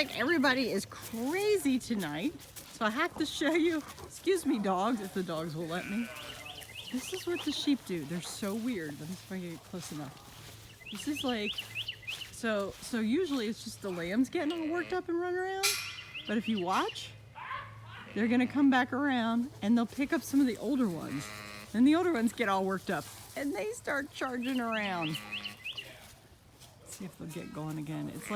like everybody is crazy tonight, so I have to show you. Excuse me, dogs, if the dogs will let me. This is what the sheep do. They're so weird. Let me see if I can get close enough. This is like, so usually it's just the lambs getting all worked up and run around. But if you watch, they're gonna come back around and they'll pick up some of the older ones. And the older ones get all worked up and they start charging around. Let's see if they'll get going again. It's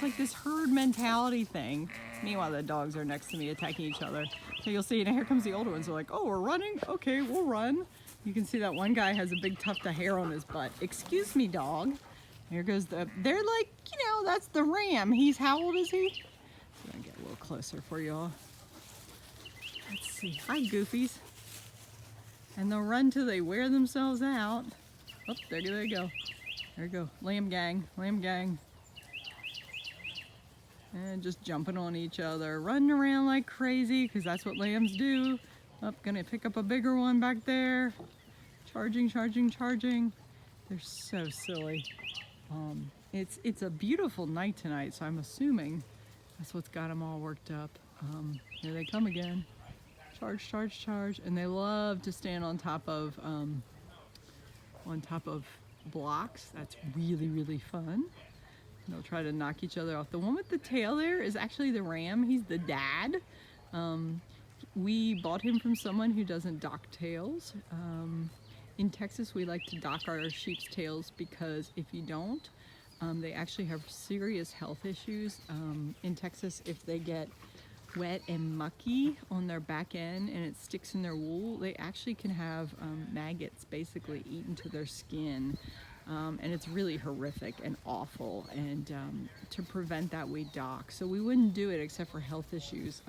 like this herd mentality thing. Meanwhile, the dogs are next to me attacking each other. So you'll see, and here comes the older ones. They're like, oh, we're running? Okay, we'll run. You can see that one guy has a big tuft of hair on his butt. Excuse me, dog. Here goes they're like, that's the ram. He's, how old is he? I'm gonna get a little closer for y'all. Let's see. Hi, goofies. And they'll run till they wear themselves out. Oh, there they go. There we go. Lamb gang. And just jumping on each other, running around like crazy, because that's what lambs do. Oh, gonna pick up a bigger one back there. Charging. They're so silly. It's a beautiful night tonight, so I'm assuming that's what's got them all worked up. Here they come again. Charge. And they love to stand on top of blocks. That's really fun. They'll try to knock each other off. The one with the tail there is actually the ram. He's the dad. We bought him from someone who doesn't dock tails. In Texas, we like to dock our sheep's tails because if you don't, they actually have serious health issues. In Texas, if they get wet and mucky on their back end and it sticks in their wool, they actually can have maggots basically eat into their skin. And it's really horrific and awful, and to prevent that we dock. So we wouldn't do it except for health issues.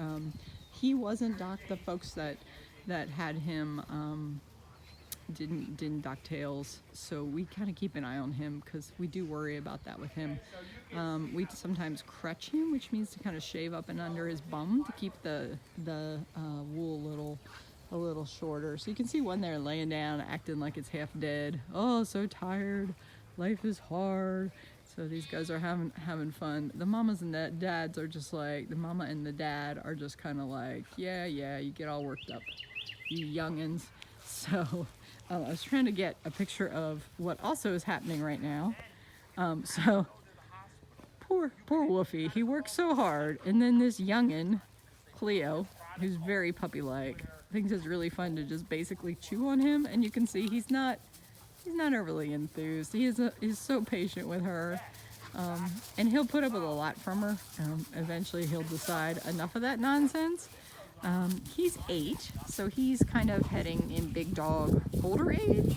He wasn't docked. The folks that had him didn't dock tails, so we kind of keep an eye on him because we do worry about that with him. We sometimes crutch him, which means to kind of shave up and under his bum to keep the wool a little shorter. So you can see one there laying down, acting like it's half dead. Oh, so tired. Life is hard. So these guys are having fun. The mamas and the dads are just like, the mama and the dad are just kind of like, yeah, you get all worked up, you youngins. So I was trying to get a picture of what also is happening right now. So poor Woofy, he works so hard, and then this youngin, Cleo, who's very puppy-like, thinks it's really fun to just basically chew on him, and you can see he's not overly enthused. He's so patient with her, and he'll put up with a lot from her. Eventually he'll decide enough of that nonsense. He's 8, so he's kind of heading in big dog older age,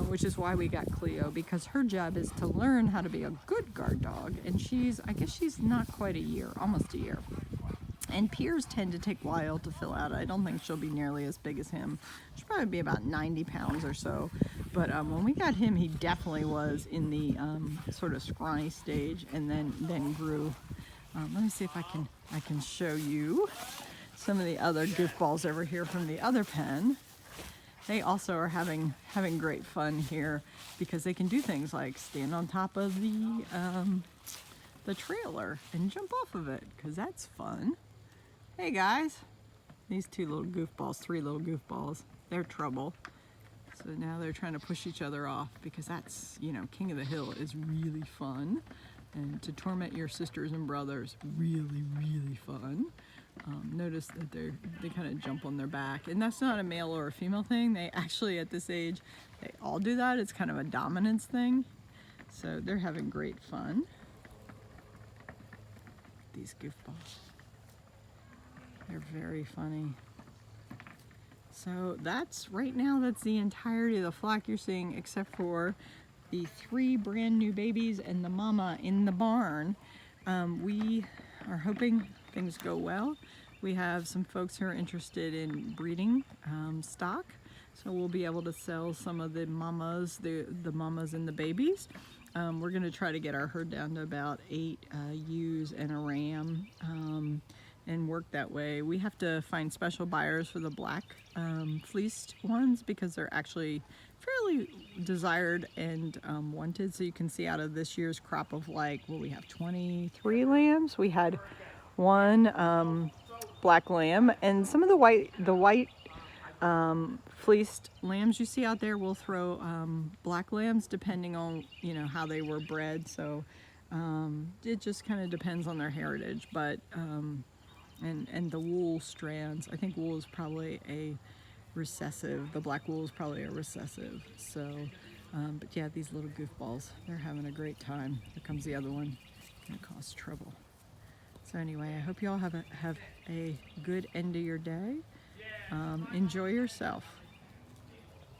which is why we got Cleo, because her job is to learn how to be a good guard dog, and I guess she's not quite a year, almost a year. And Piers tend to take a while to fill out. I don't think she'll be nearly as big as him. She'll probably be about 90 pounds or so. But when we got him, he definitely was in the sort of scrawny stage, and then grew. Let me see if I can show you some of the other goofballs over here from the other pen. They also are having great fun here because they can do things like stand on top of the trailer and jump off of it, because that's fun. Hey guys, these three little goofballs, they're trouble. So now they're trying to push each other off, because that's, King of the Hill is really fun. And to torment your sisters and brothers, really fun. Notice that they kind of jump on their back, and that's not a male or a female thing. They actually, at this age, they all do that. It's kind of a dominance thing. So they're having great fun. These goofballs. They're very funny. So that's the entirety of the flock you're seeing, except for the 3 brand new babies and the mama in the barn. We are hoping things go well. We have some folks who are interested in breeding stock, so we'll be able to sell some of the mamas, the mamas and the babies. We're going to try to get our herd down to about 8 ewes and a ram. and work that way. We have to find special buyers for the black fleeced ones because they're actually fairly desired and wanted. So you can see out of this year's crop of like, well, we have 23 lambs. We had one black lamb, and some of the white fleeced lambs you see out there will throw black lambs depending on, you know, how they were bred. So it just kind of depends on their heritage. But and the wool strands, I think wool is probably a recessive. The black wool is probably a recessive. So but yeah, these little goofballs, they're having a great time. Here comes the other one, gonna cause trouble. So anyway, I hope you all have a good end of your day. Enjoy yourself.